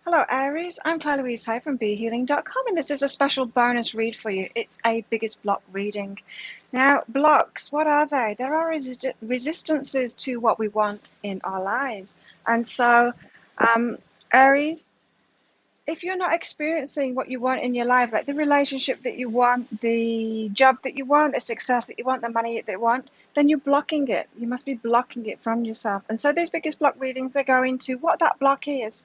Hello Aries, I'm Claire Louise Hay from BeHealing.com and this is a special bonus read for you. It's a biggest block reading. Now, blocks, what are they? There are resistances to what we want in our lives. And so, Aries, if you're not experiencing what you want in your life, like the relationship that you want, the job that you want, the success that you want, the money that you want, then you're blocking it. You must be blocking it from yourself. And so these biggest block readings, they go into what that block is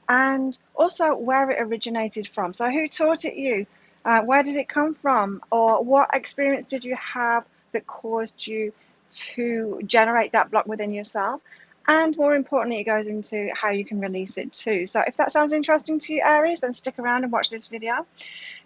and also where it originated from. So who taught it you? Where did it come from? Or what experience did you have that caused you to generate that block within yourself? And more importantly, it goes into how you can release it too. So if that sounds interesting to you, Aries, then stick around and watch this video.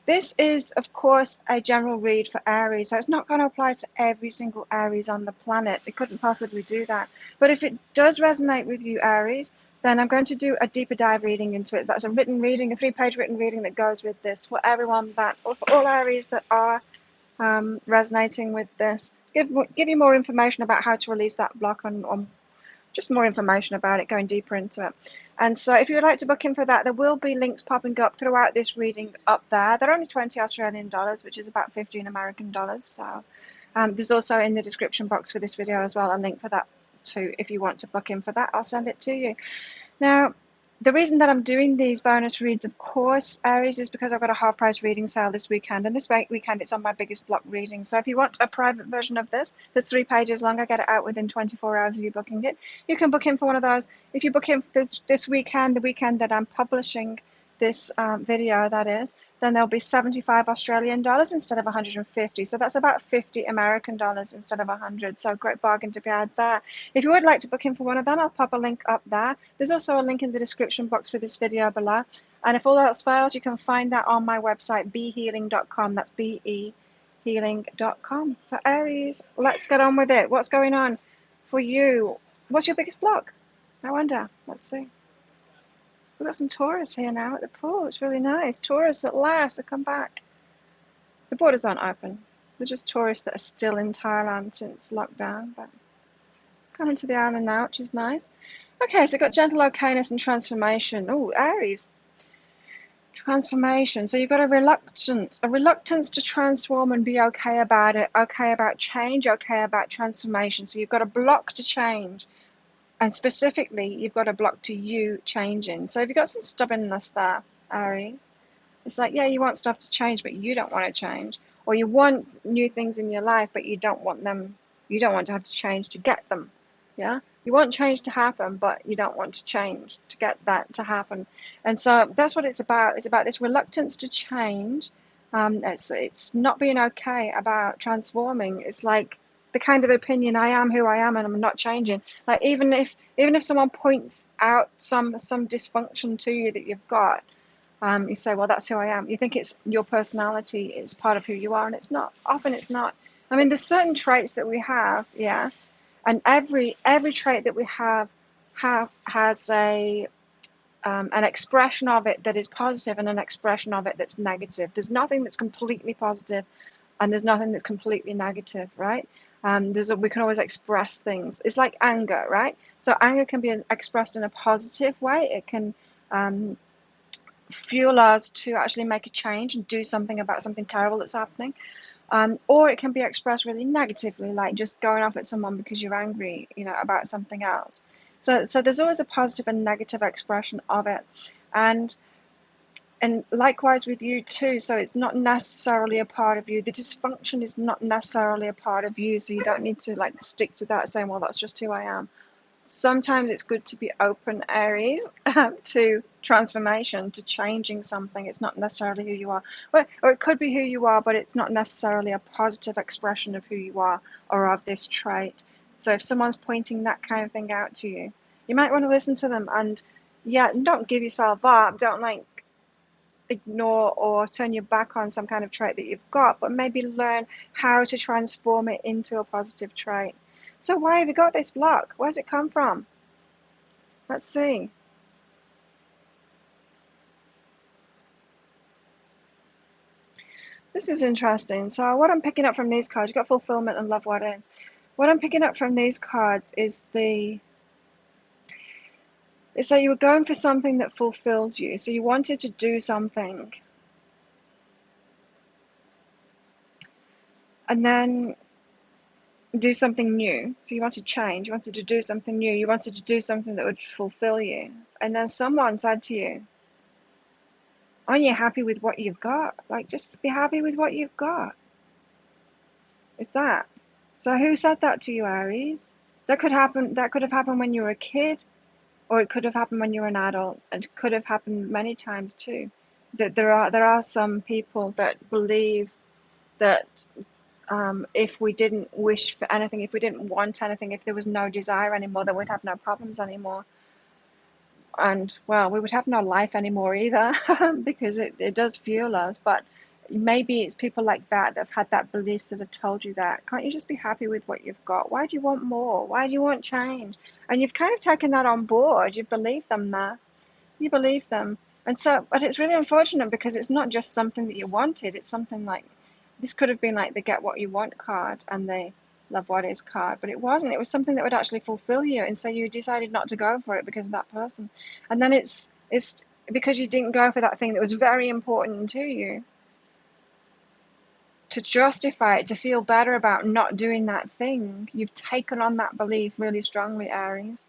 This is, of course, a general read for Aries, so it's not going to apply to every single Aries on the planet. It couldn't possibly do that. But if it does resonate with you, Aries, then I'm going to do a deeper dive reading into it. That's a written reading, a 3-page written reading that goes with this for everyone or for all Aries that are resonating with this. Give you more information about how to release that block on just more information about it, going deeper into it. And so if you would like to book in for that, there will be links popping up throughout this reading up there. They're only 20 Australian dollars, which is about 15 American dollars. So there's also in the description box for this video as well a link for that too. If you want to book in for that, I'll send it to you. Now, the reason that I'm doing these bonus reads, of course, Aries, is because I've got a half-price reading sale this weekend, and this weekend it's on my biggest block reading. So if you want a private version of this, that's 3 pages long, I get it out within 24 hours of you booking it. You can book in for one of those. If you book in for this weekend, the weekend that I'm publishing this video, that is, then there'll be 75 Australian dollars instead of 150. So that's about 50 American dollars instead of 100. So great bargain to be had there. If you would like to book in for one of them, I'll pop a link up there. There's also a link in the description box for this video below. And if all else fails, you can find that on my website, behealing.com. That's behealing.com. So Aries, let's get on with it. What's going on for you? What's your biggest block? I wonder. Let's see. We've got some tourists here now at the pool. It's really nice. Tourists at last have come back. The borders aren't open. They're just tourists that are still in Thailand since lockdown, but coming to the island now, which is nice. Okay, so we've got gentle okayness and transformation. Oh, Aries. Transformation. So you've got a reluctance to transform and be okay about it, okay about change, okay about transformation. So you've got a block to change. And specifically, you've got a block to you changing. So if you've got some stubbornness there, Aries, it's like, yeah, you want stuff to change, but you don't want to change. Or you want new things in your life, but you don't want them, you don't want to have to change to get them. Yeah? You want change to happen, but you don't want to change to get that to happen. And so that's what it's about. It's about this reluctance to change. It's not being okay about transforming. It's like the kind of opinion, I am who I am and I'm not changing. Like even if someone points out some dysfunction to you that you've got, you say, well, that's who I am. You think it's your personality, it's part of who you are, and it's not. Often it's not. I mean, there's certain traits that we have, yeah, and every trait that we have has an expression of it that is positive and an expression of it that's negative. There's nothing that's completely positive and there's nothing that's completely negative, right? We can always express things. It's like anger, right? So anger can be expressed in a positive way. It can fuel us to actually make a change and do something about something terrible that's happening. Or it can be expressed really negatively, like just going off at someone because you're angry, about something else. So there's always a positive and negative expression of it. And likewise with you too, so it's not necessarily a part of you. The dysfunction is not necessarily a part of you, so you don't need to stick to that saying, well, that's just who I am. Sometimes it's good to be open, Aries, to transformation, to changing something. It's not necessarily who you are. Or it could be who you are, but it's not necessarily a positive expression of who you are or of this trait. So if someone's pointing that kind of thing out to you, you might want to listen to them. And yeah, don't give yourself up. Don't ignore or turn your back on some kind of trait that you've got, but maybe learn how to transform it into a positive trait. So why have you got this block? Where's it come from? Let's see. This is interesting. So what I'm picking up from these cards, you've got fulfillment and love what is. What I'm picking up from these cards is the It's like you were going for something that fulfills you. So you wanted to do something, and then do something new. So you wanted change. You wanted to do something new. You wanted to do something that would fulfill you. And then someone said to you, aren't you happy with what you've got? Like, just be happy with what you've got. Is that? So who said that to you, Aries? That could happen. That could have happened when you were a kid, or it could have happened when you were an adult. It could have happened many times too. That there are some people that believe that if we didn't wish for anything, if we didn't want anything, if there was no desire anymore, then we'd have no problems anymore. And well, we would have no life anymore either because it does fuel us. But maybe it's people like that that have had that beliefs that have told you that. Can't you just be happy with what you've got? Why do you want more? Why do you want change? And you've kind of taken that on board. You believe them there. You believe them. And so, but it's really unfortunate because it's not just something that you wanted. It's something like, this could have been like the get what you want card and the love what is card, but it wasn't. It was something that would actually fulfill you. And so you decided not to go for it because of that person. And then it's because you didn't go for that thing that was very important to you, to justify it, to feel better about not doing that thing. You've taken on that belief really strongly, Aries.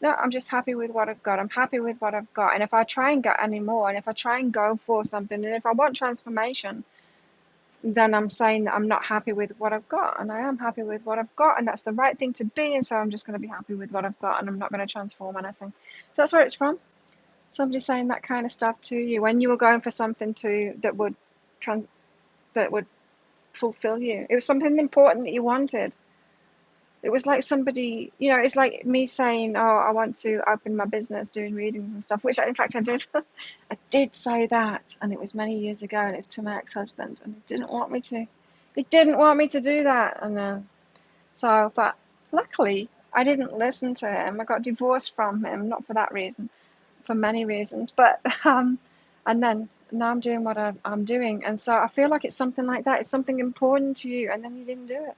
No, I'm just happy with what I've got. I'm happy with what I've got. And if I try and get any more, and if I try and go for something, and if I want transformation, then I'm saying that I'm not happy with what I've got. And I am happy with what I've got, and that's the right thing to be. And so I'm just going to be happy with what I've got, and I'm not going to transform anything. So that's where it's from. Somebody saying that kind of stuff to you when you were going for something that would that would fulfill you. It was something important that you wanted. It was like somebody, it's like me saying, oh, I want to open my business doing readings and stuff, which in fact I did. I did say that, and it was many years ago, and it's to my ex-husband, and he didn't want me to. He didn't want me to do that, and but luckily I didn't listen to him. I got divorced from him, not for that reason, for many reasons, but and then now I'm doing what I'm doing, and so I feel like it's something like that. It's something important to you, and then you didn't do it.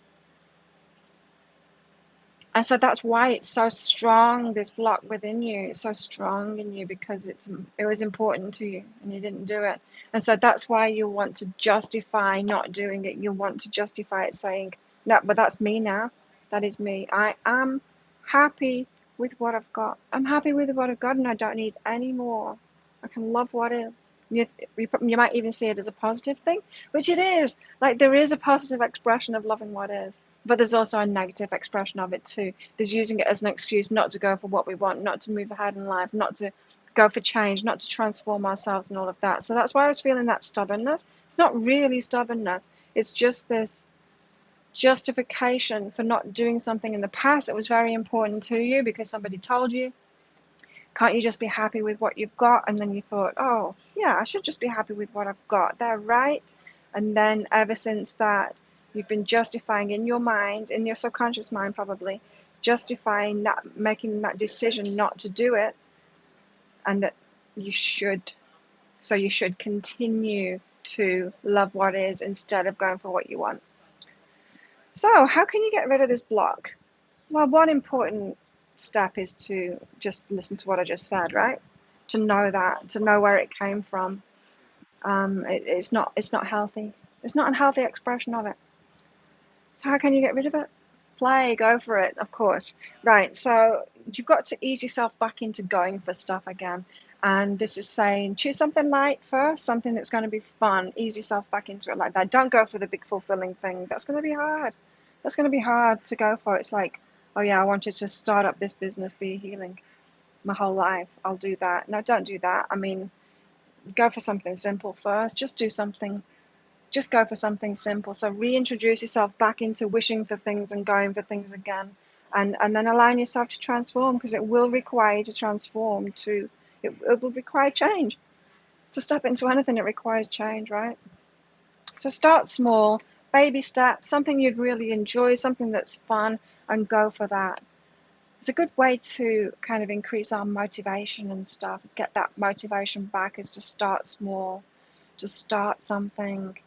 And so that's why it's so strong, this block within you. It's so strong in you because it was important to you and you didn't do it. And so that's why you want to justify not doing it. You want to justify it saying, no, but that's me now. That is me. I am happy with what I've got. I'm happy with what I've got and I don't need any more. I can love what is. You might even see it as a positive thing, which it is. Like there is a positive expression of loving what is. But there's also a negative expression of it too. There's using it as an excuse not to go for what we want, not to move ahead in life, not to go for change, not to transform ourselves and all of that. So that's why I was feeling that stubbornness. It's not really stubbornness. It's just this justification for not doing something in the past that was very important to you because somebody told you. Can't you just be happy with what you've got? And then you thought, oh, yeah, I should just be happy with what I've got. They're right. And then ever since that, you've been justifying in your mind, in your subconscious mind probably, justifying that, making that decision not to do it, and that you should. So you should continue to love what is instead of going for what you want. So how can you get rid of this block? Well, one important step is to just listen to what I just said, right? To know where it came from. It's not healthy. It's not a healthy expression of it. So how can you get rid of it? Play, go for it, of course. Right, so you've got to ease yourself back into going for stuff again. And this is saying, choose something light first, something that's going to be fun. Ease yourself back into it like that. Don't go for the big fulfilling thing. That's going to be hard. That's going to be hard to go for. It's like, oh yeah, I wanted to start up this business, be healing my whole life. I'll do that. No, don't do that. I mean, go for something simple first. Just go for something simple. So reintroduce yourself back into wishing for things and going for things again, and then allowing yourself to transform, because it will require you to transform. It will require change. To step into anything, it requires change, right? So start small, baby steps, something you'd really enjoy, something that's fun, and go for that. It's a good way to kind of increase our motivation and stuff. Get that motivation back is to start small, to start something.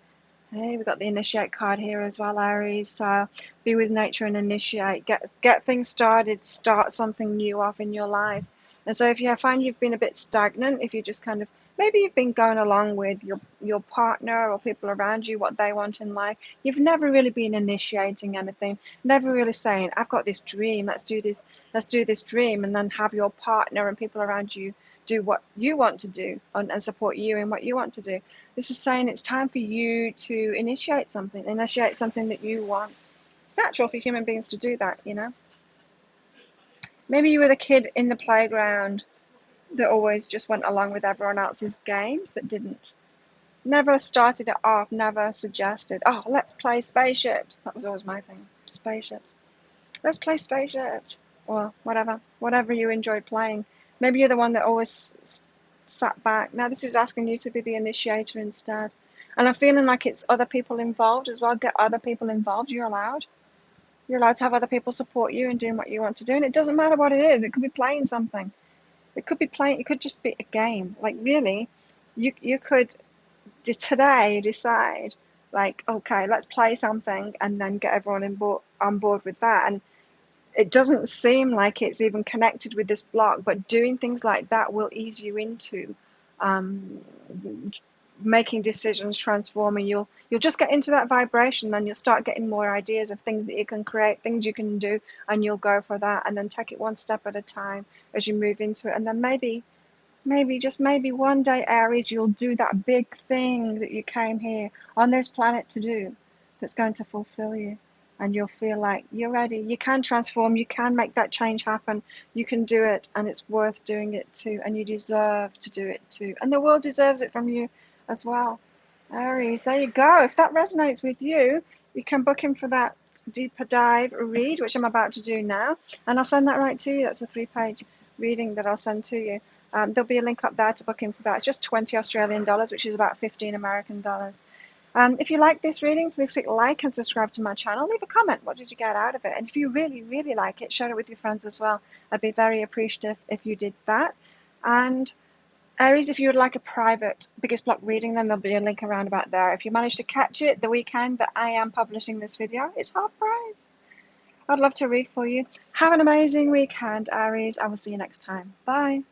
Hey, we've got the initiate card here as well, Aries. So be with nature and initiate. Get things started. Start something new off in your life. And so if you find you've been a bit stagnant, if you just kind of, maybe you've been going along with your partner or people around you, what they want in life, you've never really been initiating anything, never really saying, I've got this dream, let's do this dream, and then have your partner and people around you do what you want to do and support you in what you want to do. This is saying it's time for you to initiate something that you want. It's natural for human beings to do that, you know. Maybe you were the kid in the playground that always just went along with everyone else's games, that didn't, never started it off, never suggested, oh, let's play spaceships. That was always my thing, spaceships. Let's play spaceships, or whatever you enjoyed playing. Maybe you're the one that always sat back. Now this is asking you to be the initiator instead. And I'm feeling like it's other people involved as well. Get other people involved. You're allowed. You're allowed to have other people support you in doing what you want to do. And it doesn't matter what it is. It could be playing something. It could be playing. It could just be a game. Like really, you could today decide, like, okay, let's play something, and then get everyone on board with that. And it doesn't seem like it's even connected with this block, but doing things like that will ease you into um, making decisions, transforming. You'll just get into that vibration, then you'll start getting more ideas of things that you can create, things you can do, and you'll go for that, and then take it one step at a time as you move into it. And then maybe just maybe one day, Aries, you'll do that big thing that you came here on this planet to do, that's going to fulfill you. And you'll feel like you're ready. You can transform. You can make that change happen. You can do it, and it's worth doing it too. And you deserve to do it too. And the world deserves it from you as well. Aries, there you go. If that resonates with you, you can book in for that deeper dive read, which I'm about to do now. And I'll send that right to you. That's a 3-page reading that I'll send to you. There'll be a link up there to book in for that. It's just 20 Australian dollars, which is about 15 American dollars. If you like this reading, please click like and subscribe to my channel. Leave a comment. What did you get out of it? And if you really, really like it, share it with your friends as well. I'd be very appreciative if you did that. And Aries, if you would like a private biggest block reading, then there'll be a link around about there. If you manage to catch it the weekend that I am publishing this video, it's half price. I'd love to read for you. Have an amazing weekend, Aries. I will see you next time. Bye.